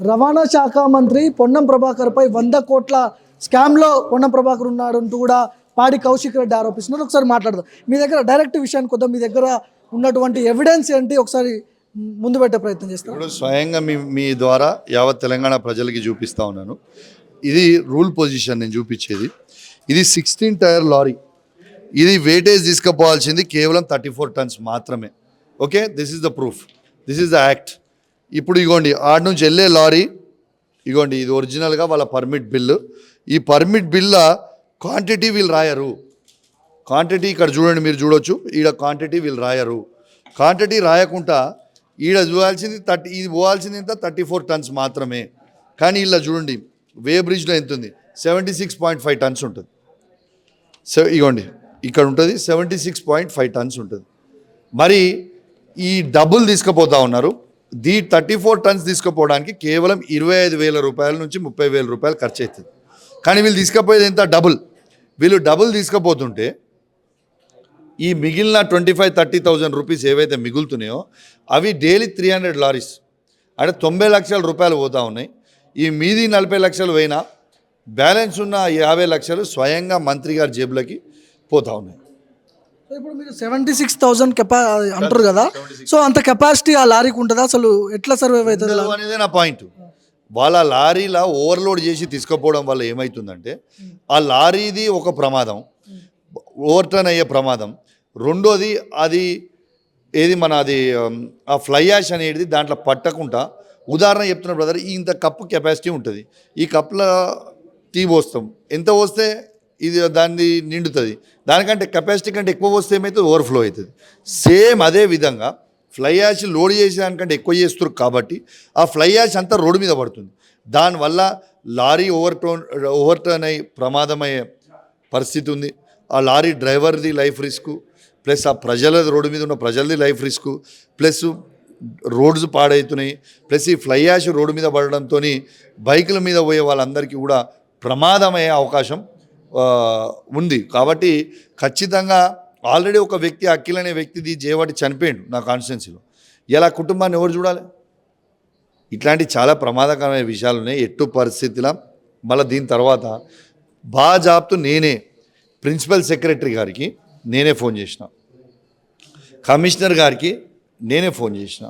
రవాణా శాఖ మంత్రి పొన్నం ప్రభాకర్పై 100 కోట్ల స్కామ్లో పొన్నం ప్రభాకర్ ఉన్నాడు అంటూ కూడా పాడి కౌశిక్ రెడ్డి ఆరోపిస్తున్నారు. ఒకసారి మాట్లాడదాం. మీ దగ్గర డైరెక్ట్ విషయానికి కొద్దాం. మీ దగ్గర ఉన్నటువంటి ఎవిడెన్స్ ఏంటి ఒకసారి ముందు పెట్టే ప్రయత్నం చేస్తాను. ఇప్పుడు స్వయంగా మీ ద్వారా యావత్ తెలంగాణ ప్రజలకి చూపిస్తా ఉన్నాను. ఇది రూల్ పొజిషన్ నేను చూపించేది. ఇది 16 టైర్ లారీ. ఇది వెయిటేజ్ తీసుకుపోవాల్సింది కేవలం 34 టన్స్ మాత్రమే. Okay, this is the proof, this is the act. ఇప్పుడు ఇగోండి ఆడ నుంచి వెళ్ళే లారీ, ఇగోండి ఇది ఒరిజినల్గా వాళ్ళ పర్మిట్ బిల్లు. ఈ పర్మిట్ బిల్ల క్వాంటిటీ వీళ్ళు రాయరు. క్వాంటిటీ ఇక్కడ చూడండి, మీరు చూడొచ్చు, ఈడ క్వాంటిటీ వీళ్ళు రాయరు. క్వాంటిటీ రాయకుండా ఈడ చూడాల్సింది ఇది పోవాల్సింది ఎంత 34 టన్స్ మాత్రమే. కానీ ఇలా చూడండి వే బ్రిడ్జ్లో ఎంత ఉంది, 76.5 టన్స్ ఉంటుంది. సో ఇగోండి ఇక్కడ ఉంటుంది 76.5 టన్స్ ఉంటుంది. మరి ఈ డబ్బులు తీసుకుపోతా ఉన్నారు. 34 టన్స్ తీసుకుపోవడానికి కేవలం 25,000 రూపాయల నుంచి 30,000 రూపాయలు ఖర్చు అవుతుంది. కానీ వీళ్ళు తీసుకుపోయేది ఎంత డబుల్. వీళ్ళు డబుల్ తీసుకుపోతుంటే ఈ మిగిలిన 25-30,000 రూపీస్ ఏవైతే మిగులుతున్నాయో అవి డైలీ 300 లారీస్ అంటే 90 లక్షల రూపాయలు పోతూ ఉన్నాయి. ఈ మీది 40 లక్షలు పోయినా బ్యాలెన్స్ ఉన్న 50 లక్షలు స్వయంగా మంత్రి గారి జేబులకి పోతూ ఉన్నాయి. ఇప్పుడు మీరు 76,000 అంటారు కదా, సో అంత కెపాసిటీ ఆ లారీకి ఉంటుందా? అసలు ఎట్లా సర్వైవ్ అవుతుంది అనేది నా పాయింట్. వాళ్ళ లారీలా ఓవర్లోడ్ చేసి తీసుకుపోవడం వల్ల ఏమవుతుందంటే ఆ లారీది ఒక ప్రమాదం, ఓవర్టర్న్ అయ్యే ప్రమాదం. రెండోది అది ఏది మన అది ఆ ఫ్లై యాష్ అనేది దాంట్లో పట్టకుండా, ఉదాహరణ చెప్తున్న బ్రదర్, ఇంత కప్పు కెపాసిటీ ఉంటుంది. ఈ కప్పులో టీ పోస్తాం, ఎంత పోస్తే ఇది దాన్ని నిండుతుంది. దానికంటే కెపాసిటీ కంటే ఎక్కువ వస్తే ఏమవుతుంది, ఓవర్ఫ్లో అవుతుంది. సేమ్ అదే విధంగా ఫ్లై యాష్ లోడ్ చేసేదానికంటే ఎక్కువ చేస్తారు కాబట్టి ఆ ఫ్లై యాష్ అంతా రోడ్డు మీద పడుతుంది. దానివల్ల లారీ ఓవర్టర్న్ అయ్యి ప్రమాదమయ్యే పరిస్థితి ఉంది. ఆ లారీ డ్రైవర్ది లైఫ్ రిస్క్, ప్లస్ ఆ రోడ్డు మీద ఉన్న ప్రజలది లైఫ్ రిస్క్, ప్లస్ రోడ్స్ పాడవుతున్నాయి, ప్లస్ ఈ ఫ్లై యాష్ రోడ్డు మీద పడడంతో బైకుల మీద పోయే వాళ్ళందరికీ కూడా ప్రమాదమయ్యే అవకాశం ఉంది. కాబట్టి ఖచ్చితంగా ఆల్రెడీ ఒక వ్యక్తి, అఖిల్ అనే వ్యక్తిది జేవాటి చనిపోయాడు నా కాన్స్టిట్యున్సీలో. ఇలా కుటుంబాన్ని ఎవరు చూడాలి? ఇట్లాంటి చాలా ప్రమాదకరమైన విషయాలు ఉన్నాయి. ఎట్టు పరిస్థితిలో మళ్ళీ దీని తర్వాత బాజాబ్తు నేనే ప్రిన్సిపల్ సెక్రటరీ గారికి నేనే ఫోన్ చేసిన, కమిషనర్ గారికి నేనే ఫోన్ చేసిన,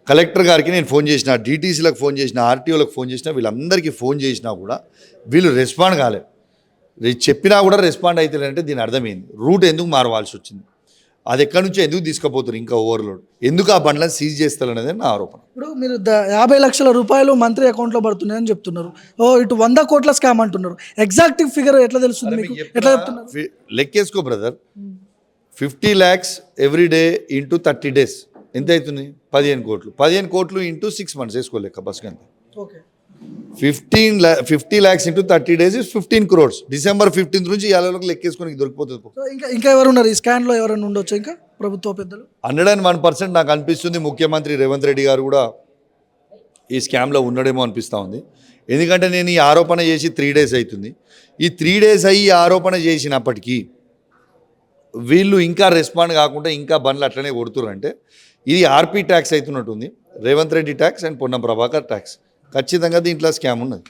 కలెక్టర్ గారికి నేను ఫోన్ చేసిన, డీటీసీలకు ఫోన్ చేసిన, ఆర్టీఓలకు ఫోన్ చేసిన, వీళ్ళందరికీ ఫోన్ చేసినా కూడా వీళ్ళు రెస్పాండ్ కాలేదు. చెప్పినా కూడా రెస్పాండ్ అవుతారంటే దీని అర్థమైంది రూట్ ఎందుకు మారవాల్సి వచ్చింది, అది ఎక్కడి నుంచో ఎందుకు తీసుకుపోతారు, ఇంకా ఓవర్లోడ్ ఎందుకు ఆ బండ్లను సీజ్ చేస్తారనేది నా ఆరోపణ. ఇప్పుడు మీరు 50 లక్షల రూపాయలు మంత్రి అకౌంట్లో పడుతున్నాయని చెప్తున్నారు. ఇటు 100 కోట్ల స్కామ్ అంటున్నారు. ఎగ్జాక్ట్ ఫిగర్ ఎట్లా తెలుస్తుంది మీకు? ఎట్లా చెప్తున్నారు? లెక్కేసుకో brother. 50 lakhs every day into 30 days ఎంత అవుతుంది? 15 కోట్లు. 15 కోట్లు ఇంటూ 6 months వేసుకోలేక బస్ కంటే. Okay, 50 lakhs into 30 days is 15 crores. December 15th నుంచి యాలలోకి లెక్కేసుకొని దొరికిపోతుంది. ఇంకా ఎవరు ఉన్నారు ఈ స్కాన్లో? ఎవరైనా ఉండొచ్చు ఇంకా ప్రభుత్వ పెద్దలు? 101% నాకు అనిపిస్తుంది ముఖ్యమంత్రి రేవంత్ రెడ్డి గారు కూడా ఈ స్కామ్లో ఉన్నాడేమో అనిపిస్తూ ఉంది. ఎందుకంటే నేను ఈ ఆరోపణ చేసి 3 days అవుతుంది. ఈ 3 days అయ్యి ఆరోపణ చేసినప్పటికీ వీళ్ళు ఇంకా రెస్పాండ్ కాకుండా ఇంకా బండ్లు అట్లనే కొడుతుర్రంటే ఇది ఆర్పీ ట్యాక్స్ అవుతున్నట్టుంది. Revanth Reddy tax and Ponnam Prabhakar tax. ఖచ్చితంగా దీంట్లో స్కామ్ ఉన్నది.